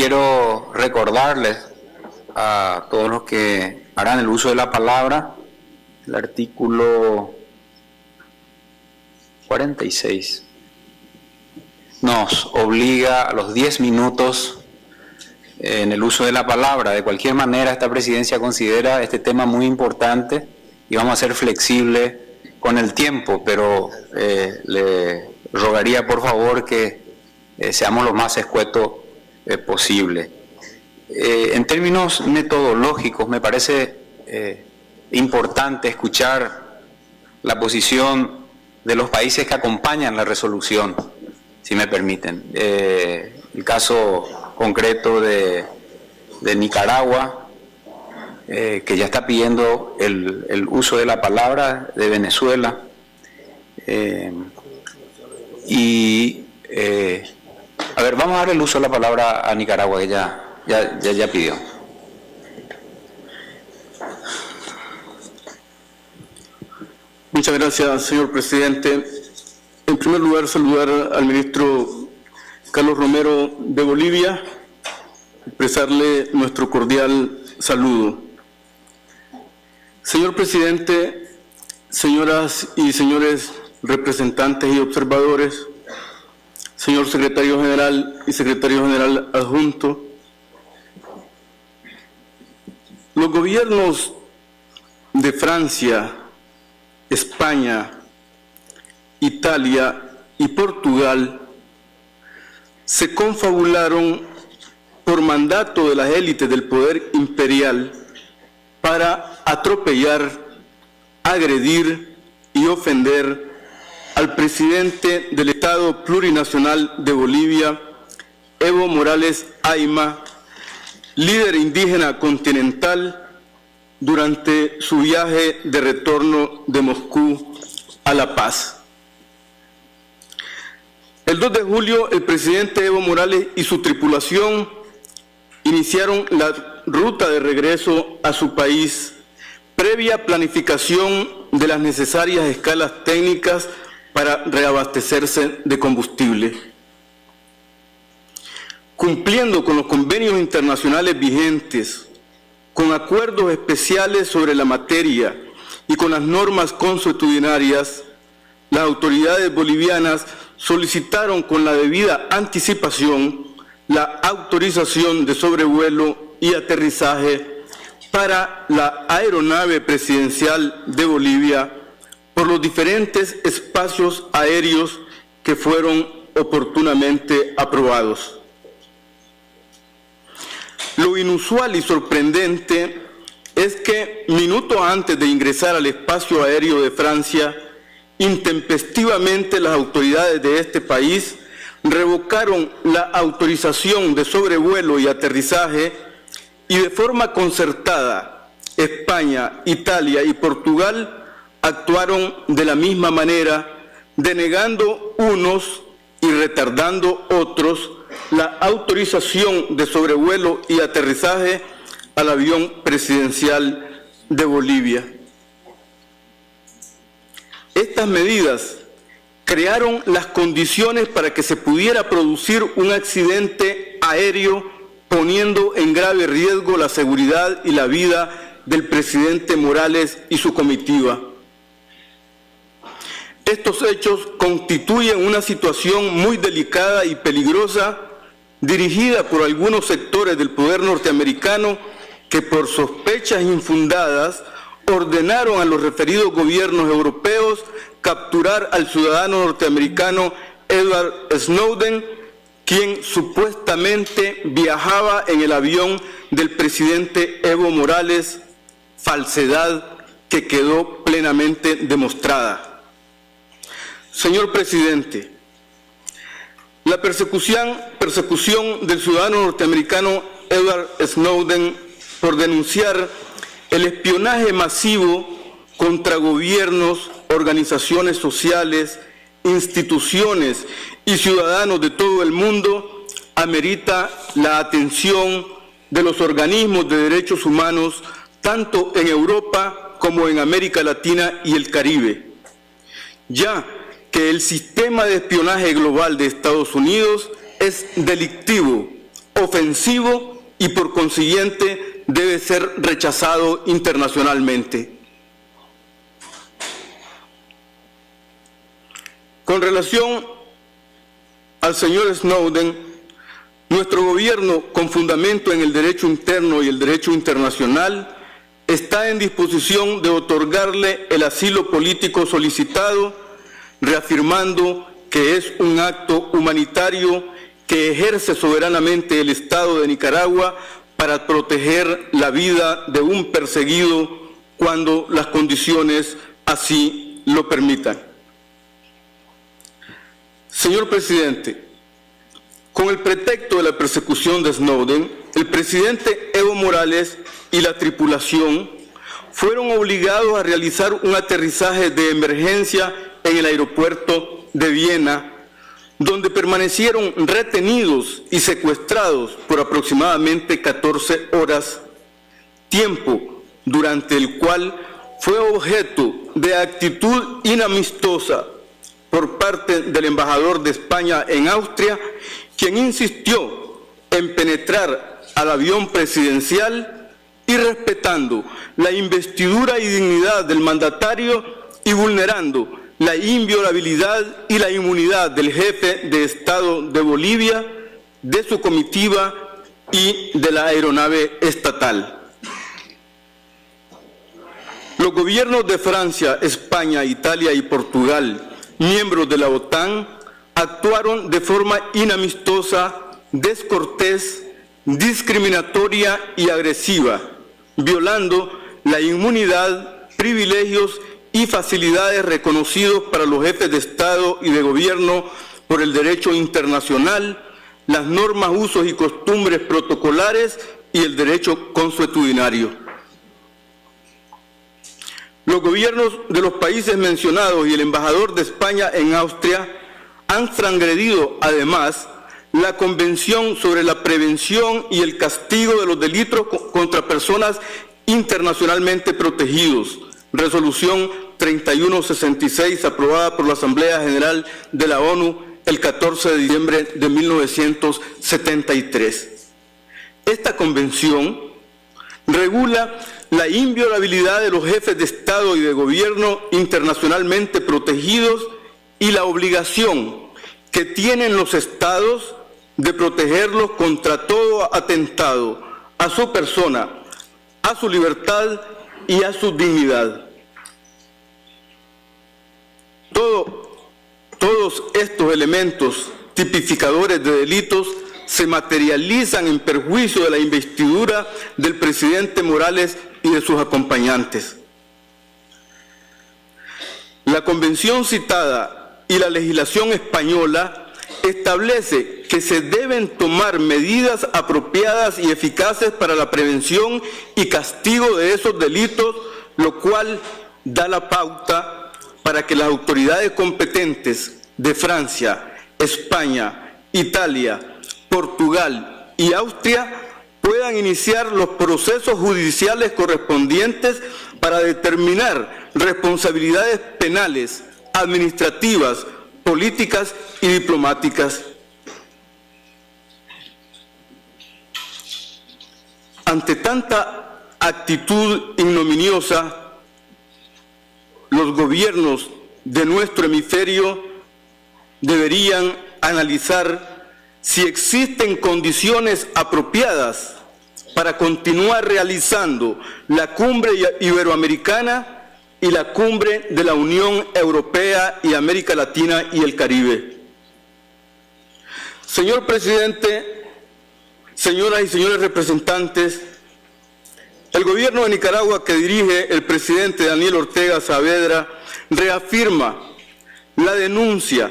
quiero recordarles a todos los que harán el uso de la palabra, el artículo 46 nos obliga a los 10 minutos en el uso de la palabra. De cualquier manera, esta presidencia considera este tema muy importante y vamos a ser flexibles con el tiempo, pero le rogaría por favor que seamos lo más escuetos posible. En términos metodológicos, me parece importante escuchar la posición de los países que acompañan la resolución, si me permiten. El caso concreto de Nicaragua, que ya está pidiendo el uso de la palabra, de Venezuela, a ver, vamos a dar el uso de la palabra a Nicaragua, que ya pidió. Muchas gracias, señor presidente. En primer lugar, saludar al ministro Carlos Romero de Bolivia, expresarle nuestro cordial saludo. Señor presidente, señoras y señores representantes y observadores, señor secretario general y secretario general adjunto, los gobiernos de Francia, España, Italia y Portugal se confabularon por mandato de las élites del poder imperial para atropellar, agredir y ofender al presidente del Estado Plurinacional de Bolivia, Evo Morales Ayma, líder indígena continental, durante su viaje de retorno de Moscú a La Paz. El 2 de julio, el presidente Evo Morales y su tripulación iniciaron la ruta de regreso a su país, previa planificación de las necesarias escalas técnicas para reabastecerse de combustible. Cumpliendo con los convenios internacionales vigentes, con acuerdos especiales sobre la materia y con las normas consuetudinarias, las autoridades bolivianas solicitaron con la debida anticipación la autorización de sobrevuelo y aterrizaje para la aeronave presidencial de Bolivia por los diferentes espacios aéreos que fueron oportunamente aprobados. Lo inusual y sorprendente es que, minutos antes de ingresar al espacio aéreo de Francia, intempestivamente las autoridades de este país revocaron la autorización de sobrevuelo y aterrizaje y de forma concertada España, Italia y Portugal actuaron de la misma manera, denegando unos y retardando otros la autorización de sobrevuelo y aterrizaje al avión presidencial de Bolivia. Estas medidas crearon las condiciones para que se pudiera producir un accidente aéreo poniendo en grave riesgo la seguridad y la vida del presidente Morales y su comitiva. Estos hechos constituyen una situación muy delicada y peligrosa dirigida por algunos sectores del poder norteamericano que por sospechas infundadas ordenaron a los referidos gobiernos europeos capturar al ciudadano norteamericano Edward Snowden, quien supuestamente viajaba en el avión del presidente Evo Morales, falsedad que quedó plenamente demostrada. Señor presidente, la persecución del ciudadano norteamericano Edward Snowden por denunciar el espionaje masivo contra gobiernos, organizaciones sociales, instituciones y ciudadanos de todo el mundo amerita la atención de los organismos de derechos humanos tanto en Europa como en América Latina y el Caribe, ya que el sistema de espionaje global de Estados Unidos es delictivo, ofensivo y por consiguiente debe ser rechazado internacionalmente. Con relación al señor Snowden, nuestro gobierno, con fundamento en el derecho interno y el derecho internacional, está en disposición de otorgarle el asilo político solicitado, reafirmando que es un acto humanitario que ejerce soberanamente el Estado de Nicaragua para proteger la vida de un perseguido cuando las condiciones así lo permitan. Señor presidente, con el pretexto de la persecución de Snowden, el presidente Evo Morales y la tripulación fueron obligados a realizar un aterrizaje de emergencia en el aeropuerto de Viena, donde permanecieron retenidos y secuestrados por aproximadamente 14 horas, tiempo durante el cual fue objeto de actitud inamistosa por parte del embajador de España en Austria, quien insistió en penetrar al avión presidencial y respetando la investidura y dignidad del mandatario y vulnerando la inviolabilidad y la inmunidad del jefe de Estado de Bolivia, de su comitiva y de la aeronave estatal. Los gobiernos de Francia, España, Italia y Portugal, miembros de la OTAN, actuaron de forma inamistosa, descortés, discriminatoria y agresiva, violando la inmunidad, privilegios y facilidades reconocidos para los jefes de Estado y de Gobierno por el derecho internacional, las normas, usos y costumbres protocolares y el derecho consuetudinario. Los gobiernos de los países mencionados y el embajador de España en Austria han transgredido, además, la Convención sobre la Prevención y el Castigo de los Delitos contra Personas Internacionalmente Protegidos, Resolución 3166, aprobada por la Asamblea General de la ONU el 14 de diciembre de 1973. Esta convención regula la inviolabilidad de los jefes de Estado y de Gobierno internacionalmente protegidos y la obligación que tienen los Estados de protegerlos contra todo atentado a su persona, a su libertad y a su dignidad. Todos estos elementos tipificadores de delitos se materializan en perjuicio de la investidura del presidente Morales y de sus acompañantes. La convención citada y la legislación española establece que se deben tomar medidas apropiadas y eficaces para la prevención y castigo de esos delitos, lo cual da la pauta para que las autoridades competentes de Francia, España, Italia, Portugal y Austria puedan iniciar los procesos judiciales correspondientes para determinar responsabilidades penales, administrativas, políticas y diplomáticas. Ante tanta actitud ignominiosa, los gobiernos de nuestro hemisferio deberían analizar si existen condiciones apropiadas para continuar realizando la cumbre iberoamericana y la cumbre de la Unión Europea y América Latina y el Caribe. Señor presidente, señoras y señores representantes, el gobierno de Nicaragua que dirige el presidente Daniel Ortega Saavedra reafirma la denuncia,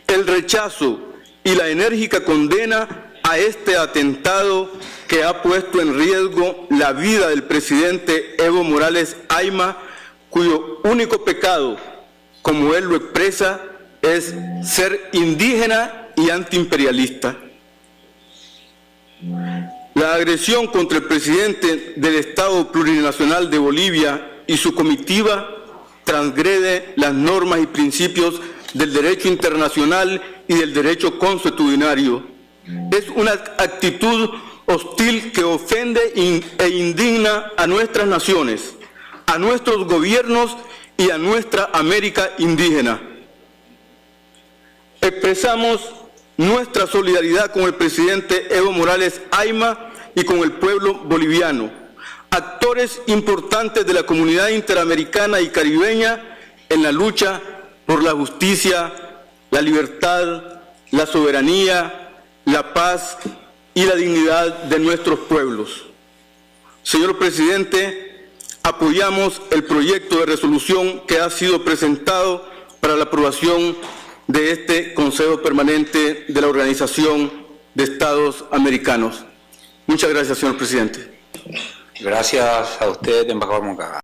el rechazo y la enérgica condena a este atentado que ha puesto en riesgo la vida del presidente Evo Morales Ayma, cuyo único pecado, como él lo expresa, es ser indígena y antiimperialista. La agresión contra el presidente del Estado Plurinacional de Bolivia y su comitiva transgrede las normas y principios del derecho internacional y del derecho consuetudinario. es una actitud hostil que ofende e indigna a nuestras naciones, a nuestros gobiernos y a nuestra América indígena. Expresamos nuestra solidaridad con el presidente Evo Morales Ayma y con el pueblo boliviano, actores importantes de la comunidad interamericana y caribeña en la lucha por la justicia, la libertad, la soberanía, la paz y la dignidad de nuestros pueblos. Señor presidente, apoyamos el proyecto de resolución que ha sido presentado para la aprobación de este Consejo Permanente de la Organización de Estados Americanos. Muchas gracias, señor presidente. Gracias a usted, embajador Moncada.